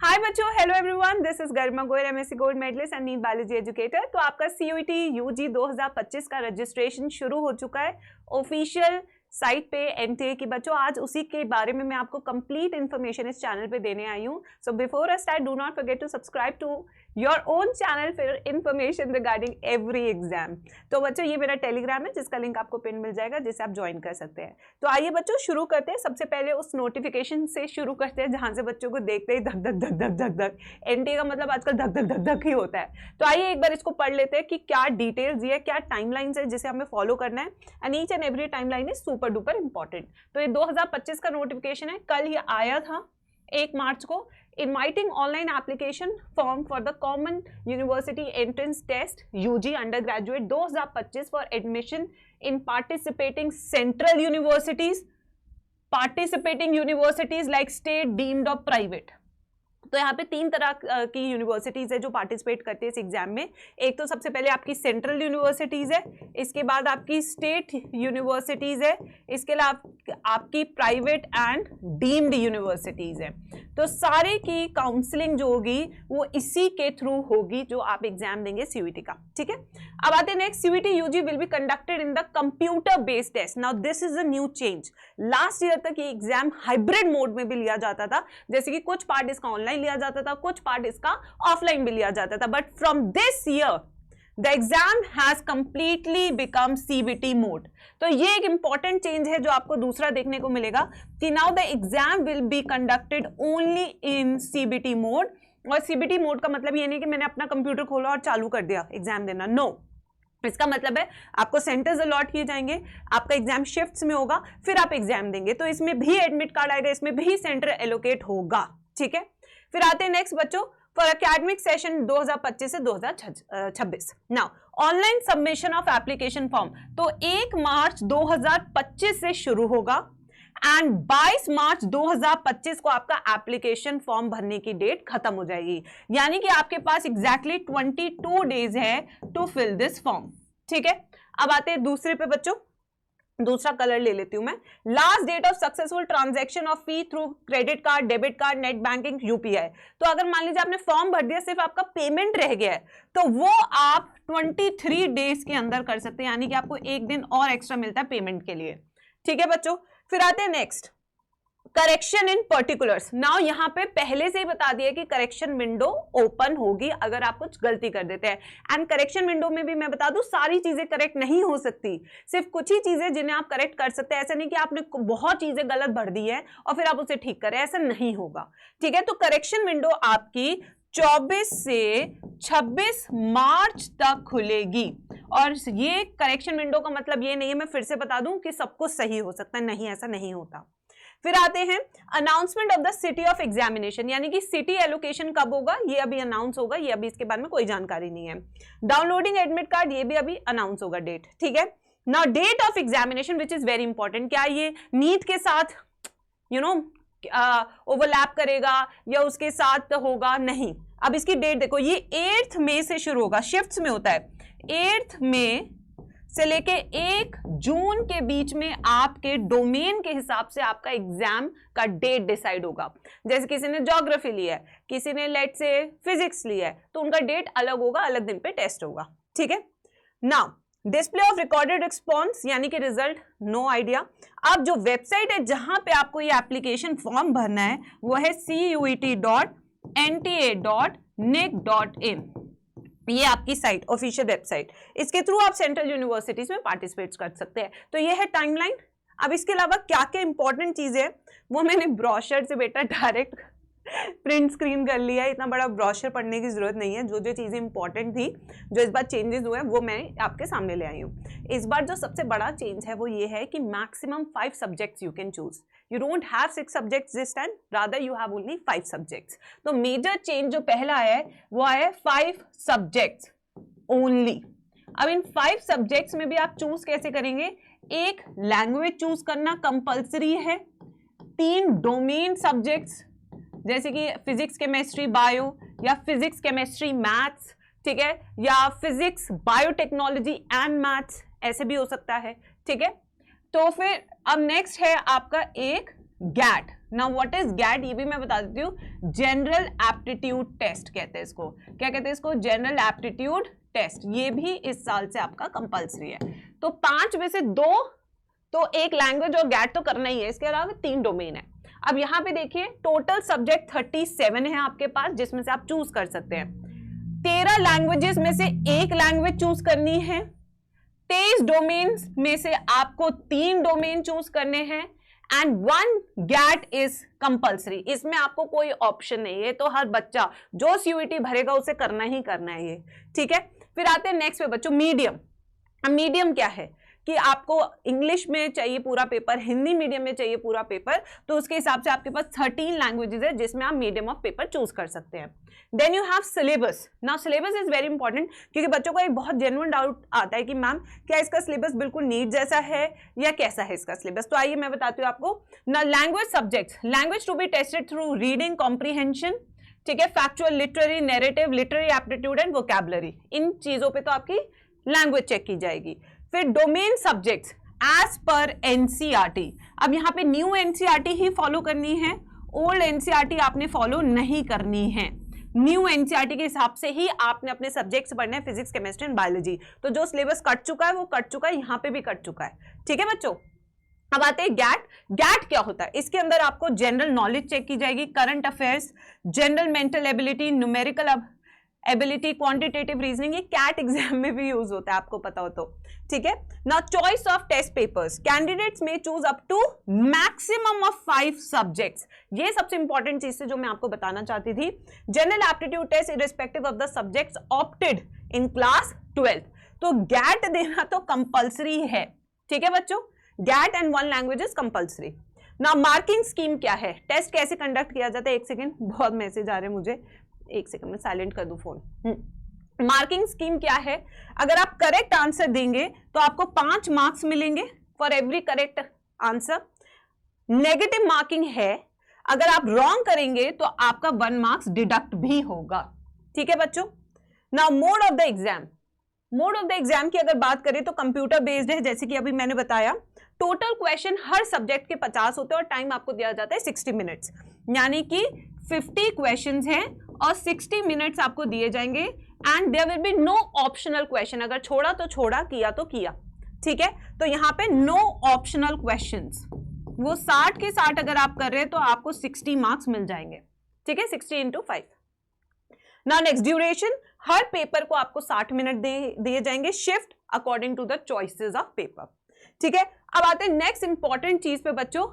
हाय बच्चों, hello everyone, this is Garima Goyal, MSc gold medallist and NEET biology educator. तो आपका CUET UG 2025 का registration शुरू हो चुका है ऑफिशियल साइट पे एनटीए की। बच्चों आज उसी के बारे में मैं आपको कंप्लीट इन्फॉर्मेशन इस चैनल पे देने आई हूँ। So before I start, do not forget to subscribe to your own channel for information regarding every exam. तो बच्चों ये मेरा टेलीग्राम है जिसका लिंक आपको पिन मिल जाएगा, जिसे आप ज्वाइन कर सकते हैं। तो आइए बच्चों शुरू करते हैं। सबसे पहले उस नोटिफिकेशन से शुरू करते हैं जहां से बच्चों को देखते ही धक धक धक धक धक धक, एनटीए का मतलब आजकल धक धक धक धक ही होता है। तो आइए एक बार इसको पढ़ लेते हैं कि क्या डिटेल्स ये, क्या टाइमलाइंस है जिसे हमें फॉलो करना है। And each and every timeline is super duper important. तो ये 2025 का नोटिफिकेशन है, कल ये आया था 1 मार्च को। Inviting online application form for the common university entrance test UG undergraduate 2025 for admission in participating central universities like state, deemed और प्राइवेट। तो यहाँ पे 3 तरह की यूनिवर्सिटीज है जो पार्टिसिपेट करती है इस एग्जाम में। एक तो सबसे पहले आपकी सेंट्रल यूनिवर्सिटीज है, इसके बाद आपकी स्टेट यूनिवर्सिटीज है, इसके अलावा आपकी प्राइवेट एंड डीम्ड यूनिवर्सिटीज है। तो सारे की काउंसलिंग जो होगी वो इसी के थ्रू होगी जो आप एग्जाम देंगे सीयूईटी का। ठीक है, अब आते हैं next. CUET UG will be conducted in the computer based test. Now this is a new change. Last year तक ये एग्जाम हाइब्रिड मोड में भी लिया जाता था, जैसे कि कुछ पार्ट इसका ऑनलाइन लिया जाता था, कुछ पार्ट इसका ऑफलाइन भी लिया जाता था। But from this year the exam has completely become CBT mode. तो ये एक इंपॉर्टेंट चेंज है जो आपको दूसरा देखने को मिलेगा कि now the exam will be conducted only in CBT mode. और सीबीटी मोड का मतलब ये नहीं कि मैंने अपना कंप्यूटर खोला और चालू कर दिया एग्जाम देना, नो। इसका मतलब है आपको सेंटर्स अलॉट किए जाएंगे, आपका एग्जाम शिफ्ट्स में होगा, फिर आप एग्जाम देंगे। तो इसमें भी एडमिट कार्ड आएगा, इसमें भी सेंटर एलोकेट होगा। ठीक है, फिर आते हैं नेक्स्ट बच्चों फॉर एकेडमिक सेशन 2025 से 2026। Now online submission of application form तो 1 मार्च 2025 से शुरू होगा एंड 22 मार्च 2025 को आपका एप्लीकेशन फॉर्म भरने की डेट खत्म हो जाएगी। यानी कि आपके पास एग्जैक्टली 22 डेज है टू फिल दिस फॉर्म। ठीक है, अब आते हैं दूसरे पे बच्चों। दूसरा कलर ले लेती हूं मैं। Last date of successful transaction of fee through credit card, debit card, net banking, UPI. तो अगर मान लीजिए आपने फॉर्म भर दिया, सिर्फ आपका पेमेंट रह गया है, तो वो आप 23 डेज के अंदर कर सकते हैं। यानी कि आपको 1 दिन और एक्स्ट्रा मिलता है पेमेंट के लिए। ठीक है बच्चों, फिर आते हैं next correction in particulars. Now यहां पे पहले से ही बता दिया कि करेक्शन विंडो ओपन होगी अगर आप कुछ गलती कर देते हैं। एंड करेक्शन विंडो में भी मैं बता दूं सारी चीजें करेक्ट नहीं हो सकती, सिर्फ कुछ ही चीजें जिन्हें आप करेक्ट कर सकते हैं। ऐसा नहीं कि आपने बहुत चीजें गलत भर दी है और फिर आप उसे ठीक करें, ऐसा नहीं होगा। ठीक है, तो करेक्शन विंडो आपकी 24 से 26 मार्च तक खुलेगी। और ये करेक्शन विंडो का मतलब ये नहीं है, मैं फिर से बता दूं कि सब कुछ सही हो सकता है, नहीं, ऐसा नहीं होता। फिर आते हैं announcement of the city of examination, यानी कि सिटी एलोकेशन कब होगा ये अभी अनाउंस होगा, ये अभी इसके बारे में कोई जानकारी नहीं है। डाउनलोडिंग एडमिट कार्ड ये भी अभी अनाउंस होगा डेट। ठीक है, now date of examination which is very important. क्या ये नीट के साथ ओवरलैप करेगा या उसके साथ होगा? नहीं। अब इसकी डेट देखो, ये 8 मई से शुरू होगा, शिफ्ट्स में होता है। 8 मई से लेके 1 जून के बीच में आपके डोमेन के हिसाब से आपका एग्जाम का डेट डिसाइड होगा। जैसे किसी ने ज्योग्राफी लिया है, किसी ने लेट से फिजिक्स लिया है, तो उनका डेट अलग होगा, अलग दिन पे टेस्ट होगा। ठीक है, now display of recorded response यानी कि रिजल्ट, नो आइडिया। अब जो वेबसाइट है जहां पे आपको ये एप्लीकेशन फॉर्म भरना है वो है cuet.nta.nic.in। ये आपकी साइट, ऑफिशियल वेबसाइट, इसके थ्रू आप सेंट्रल यूनिवर्सिटीज में पार्टिसिपेट कर सकते हैं। तो ये है टाइमलाइन। अब इसके अलावा क्या क्या इंपॉर्टेंट चीजें हैं वो मैंने ब्रोशर से बेटा डायरेक्ट प्रिंट स्क्रीन कर लिया है, इतना बड़ा ब्रोशर पढ़ने की जरूरत नहीं है। जो जो चीजें इंपॉर्टेंट थी, जो इस बार चेंजेस हुए हैं वो मैं आपके सामने ले आई हूँ। इस बार जो सबसे बड़ा चेंज है वो ये है कि maximum 5 subjects you can choose. You don't have 6 subjects this time, rather you have only 5 subjects. तो मेजर चेंज जो पहला है वो है 5 सब्जेक्ट्स ओनली। अब इन 5 सब्जेक्ट्स में भी आप चूज कैसे करेंगे? एक लैंग्वेज चूज करना कंपल्सरी है, 3 डोमेन सब्जेक्ट्स जैसे कि फिजिक्स, केमिस्ट्री, बायो, या फिजिक्स, केमिस्ट्री, मैथ्स, ठीक है, या फिजिक्स, बायोटेक्नोलॉजी एंड मैथ्स, ऐसे भी हो सकता है। ठीक है, तो फिर अब नेक्स्ट है आपका एक GAT. Now what is GAT, ये भी मैं बता देती हूँ, जनरल एप्टीट्यूड टेस्ट कहते हैं इसको। क्या कहते हैं इसको? General aptitude test. ये भी इस साल से आपका कंपल्सरी है। तो 5 में से 2 तो एक लैंग्वेज और गैट तो करना ही है, इसके अलावा 3 डोमेन है। अब यहाँ पे देखिए टोटल सब्जेक्ट 37 है आपके पास, जिसमें से आप चूज कर सकते हैं। 13 लैंग्वेजेस में से एक लैंग्वेज चूज करनी है। 23 डोमेन में से आपको 3 डोमेन चूज करने हैं एंड 1 गैट इज कंपल्सरी। इसमें आपको कोई ऑप्शन नहीं है, तो हर बच्चा जो सीयूईटी भरेगा उसे करना ही करना है ये, ठीक है। फिर आते हैं नेक्स्ट पे बच्चों, मीडियम। मीडियम क्या है कि आपको इंग्लिश में चाहिए पूरा पेपर, हिंदी मीडियम में चाहिए पूरा पेपर, तो उसके हिसाब से आपके पास 13 लैंग्वेजेस है जिसमें आप मीडियम ऑफ पेपर चूज कर सकते हैं। Then you have syllabus. Now syllabus is very important, क्योंकि बच्चों को एक बहुत जेन्युइन डाउट आता है कि मैम क्या इसका सिलेबस बिल्कुल नीट जैसा है या कैसा है इसका सिलेबस। तो आइए मैं बताती हूँ आपको। ना language subjects, language to be tested through reading comprehension, ठीक है, factual, literary, narrative, literary aptitude and vocabulary. इन चीजों पे तो आपकी लैंग्वेज चेक की जाएगी। फिर domain subjects as per NCERT. अब यहाँ पे न्यू एनसीईआरटी ही फॉलो करनी है, ओल्ड एनसीईआरटी आपने फॉलो नहीं करनी है। न्यू एनसीईआरटी के हिसाब से ही आपने अपने सब्जेक्ट्स पढ़ने हैं, फिजिक्स, केमिस्ट्री एंड बायोलॉजी। तो जो सिलेबस कट चुका है वो कट चुका है, यहाँ पे भी कट चुका है, ठीक है बच्चों। अब आते हैं गैट। गैट क्या होता है? इसके अंदर आपको जनरल नॉलेज चेक की जाएगी, current affairs, general mental ability, numerical ability, quantitative reasoning. ये कैट एग्जाम में भी यूज होता है, आपको पता हो तो, ठीक है ना। Choice of test papers, candidates में choose up to maximum of 5 subjects. ये सबसे इंपॉर्टेंट चीज है जो मैं आपको बताना चाहती थी। General aptitude test irrespective of the subjects opted in class 12th। तो गैट देना तो कंपल्सरी है, ठीक है बच्चों। GAT and 1 language is compulsory. ना मार्किंग स्कीम क्या है, टेस्ट कैसे कंडक्ट किया जाता है? एक सेकेंड, बहुत मैसेज आ रहे हैं मुझे, एक सेकंड में साइलेंट कर दूं फोन। मार्किंग स्कीम क्या है? अगर आप करेक्ट आंसर देंगे तो आपको 5 मार्क्स मिलेंगे for every correct answer. Negative marking है, अगर आप रॉन्ग करेंगे तो आपका 1 मार्क्स डिडक्ट भी होगा, ठीक है बच्चों। Now mode of the exam. Mode of the exam की अगर बात करें तो कंप्यूटर बेस्ड है, जैसे कि अभी मैंने बताया। टोटल क्वेश्चन हर सब्जेक्ट के 50 होते हैं और टाइम आपको दिया जाता है 60 मिनट्स, यानी कि 50 क्वेश्चंस हैं और 60 मिनट्स आपको दिए जाएंगे and there will be no optional question. अगर छोड़ा तो छोड़ा, किया तो किया, ठीक है। तो यहाँ पे नो ऑप्शनल क्वेश्चंस। वो 60 के 60 अगर आप कर रहे हैं तो आपको 60 मार्क्स मिल जाएंगे, ठीक है, 60 × 5। नाउ नेक्स्ट ड्यूरेशन, हर पेपर को आपको 60 मिनट दिए जाएंगे, shift according to the choices of paper, ठीक है। अब आते हैं नेक्स्ट इंपॉर्टेंट चीज पे बच्चों,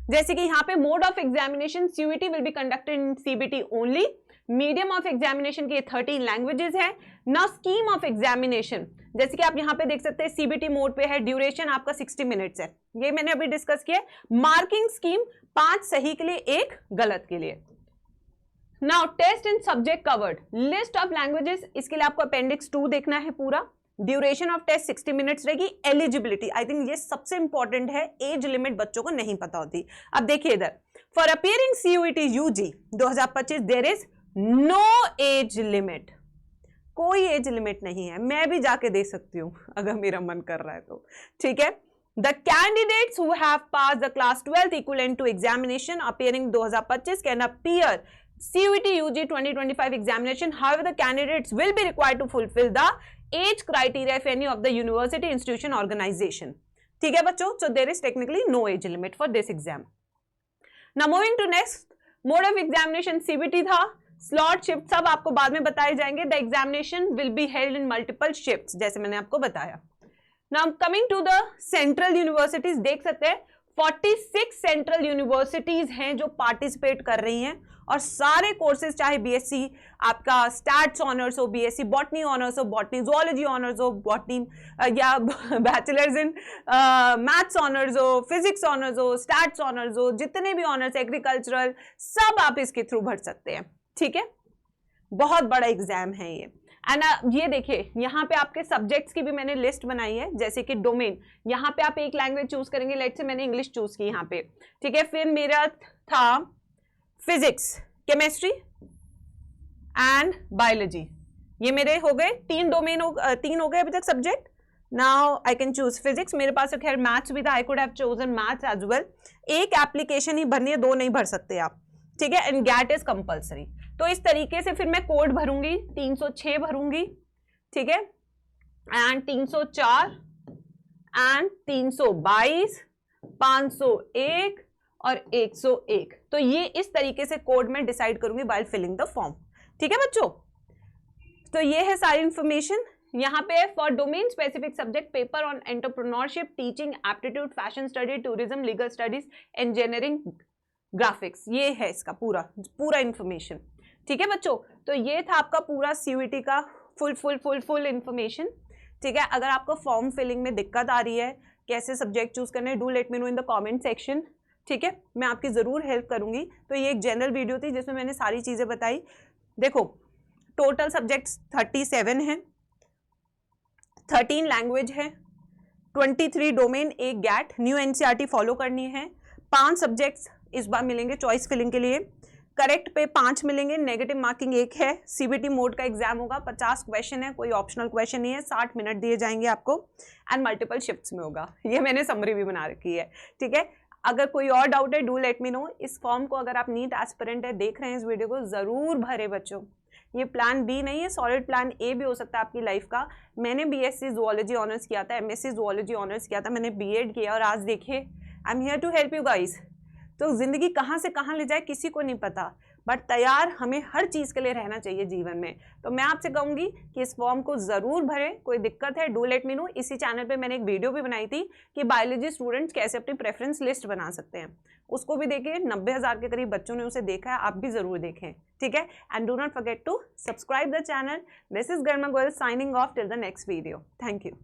जैसे कि यहाँ पे mode of examination, CUET will be conducted in CBT only. Medium of examination के 13 लैंग्वेजेस है। ना स्कीम ऑफ एग्जामिनेशन, जैसे कि आप यहाँ पे देख सकते हैं सीबीटी मोड पे है, ड्यूरेशन आपका 60 मिनट्स है, ये मैंने अभी डिस्कस किया। मार्किंग स्कीम 5 सही के लिए 1 गलत के लिए। Now test in subject covered, list of languages, इसके लिए आपको अपेंडिक्स 2 देखना है पूरा। ड्यूरेशन ऑफ टेस्ट 60 मिनट्स रहेगी। एलिजिबिलिटी, आई थिंक ये सबसे इंपॉर्टेंट है, एज लिमिट बच्चों को नहीं पता होती। अब देखिए इधर, for appearing CUET UG 2025 there is no age limit. कोई एज लिमिट नहीं है, मैं भी जाके दे सकती हूँ अगर मेरा मन कर रहा है तो, ठीक है। The candidates who have passed the class 12th equivalent to examination appearing 2025 can appear CUET UG 2025 examination. However, the candidates will be required to fulfill the age criteria of any of the university, institution, organization. ठीक है बच्चों, so there is technically no age limit for this exam. Now moving to next, mode of examination CBT था, slot shift सब आपको बाद में बताए जाएंगे. The examination will be held in multiple shifts, जैसे मैंने आपको बताया. Now coming to the central universities, देख सकते हैं 46 सेंट्रल यूनिवर्सिटीज हैं जो पार्टिसिपेट कर रही हैं और सारे कोर्सेज, चाहे बीएससी आपका स्टैट्स ऑनर्स हो, बीएससी बॉटनी ऑनर्स हो, बॉटनी जूलॉजी ऑनर्स हो, बॉटनी या बैचलर्स इन मैथ्स ऑनर्स हो, फिजिक्स ऑनर्स हो, स्टैट्स ऑनर्स हो, जितने भी ऑनर्स, एग्रीकल्चरल, सब आप इसके थ्रू भर सकते हैं. ठीक है, बहुत बड़ा एग्जाम है ये. एंड ये देखिए यहाँ पे आपके सब्जेक्ट्स की भी मैंने लिस्ट बनाई है, जैसे कि डोमेन, यहाँ पे आप एक लैंग्वेज चूज करेंगे, लेट से मैंने इंग्लिश चूज की यहाँ पे. ठीक है, फिर मेरा था फिजिक्स, केमिस्ट्री एंड बायोलॉजी, ये मेरे हो गए 3 डोमेन, 3 हो गए अभी तक subject. Now I can choose physics, मेरे पास खैर मैथ्स भी था, I could have chosen maths as well. एक एप्लीकेशन ही भरनी है, दो नहीं भर सकते आप, ठीक है, एंड गैट इज कंपल्सरी। तो इस तरीके से फिर मैं कोड भरूंगी, 306 भरूंगी, ठीक है, एंड 304 एंड 322, 501 और 101। तो ये इस तरीके से कोड में डिसाइड करूंगी व्हाइल फिलिंग द फॉर्म, ठीक है बच्चों। तो ये है सारी इंफॉर्मेशन। यहाँ पे for domain specific subject paper on entrepreneurship, teaching, aptitude, fashion study, tourism, legal studies, engineering, graphics, ये है इसका पूरा इंफॉर्मेशन, ठीक है बच्चों। तो ये था आपका पूरा सीयूईटी का फुल इंफॉर्मेशन, ठीक है। अगर आपको फॉर्म फिलिंग में दिक्कत आ रही है, कैसे सब्जेक्ट चूज करने, do let me know in the comment section, ठीक है, मैं आपकी जरूर हेल्प करूंगी। तो ये एक जनरल वीडियो थी जिसमें मैंने सारी चीजें बताई। देखो टोटल सब्जेक्ट्स 37 हैं, 13 लैंग्वेज है, 23 डोमेन, एक गैट, न्यू एनसीईआरटी फॉलो करनी है। 5 सब्जेक्ट्स इस बार मिलेंगे चॉइस फिलिंग के लिए, करेक्ट पे 5 मिलेंगे, नेगेटिव मार्किंग 1 है। सीबीटी मोड का एग्जाम होगा, 50 क्वेश्चन है, कोई ऑप्शनल क्वेश्चन नहीं है, 60 मिनट दिए जाएंगे आपको, एंड मल्टीपल शिफ्ट्स में होगा। ये मैंने समरी भी बना रखी है, ठीक है। अगर कोई और डाउट है डू लेट मी नो। इस फॉर्म को अगर आप नीट एस्पिरेंट है देख रहे हैं इस वीडियो को, जरूर भरे बच्चों। ये प्लान बी नहीं है, सॉलिड प्लान ए भी हो सकता है आपकी लाइफ का। मैंने बीएससी जूलॉजी ऑनर्स किया था, एमएससी जूलॉजी ऑनर्स किया था, मैंने बीएड किया, और आज देखिए I am here to help you guys. तो जिंदगी कहाँ से कहाँ ले जाए किसी को नहीं पता, बट तैयार हमें हर चीज़ के लिए रहना चाहिए जीवन में। तो मैं आपसे कहूँगी कि इस फॉर्म को ज़रूर भरें। कोई दिक्कत है डू लेट मी नो। इसी चैनल पे मैंने एक वीडियो भी बनाई थी कि बायोलॉजी स्टूडेंट्स कैसे अपनी प्रेफरेंस लिस्ट बना सकते हैं, उसको भी देखिए। 90,000 के करीब बच्चों ने उसे देखा है, आप भी ज़रूर देखें, ठीक है। And do not forget to subscribe the channel. This is Garima Goyal signing off till the next video. Thank you.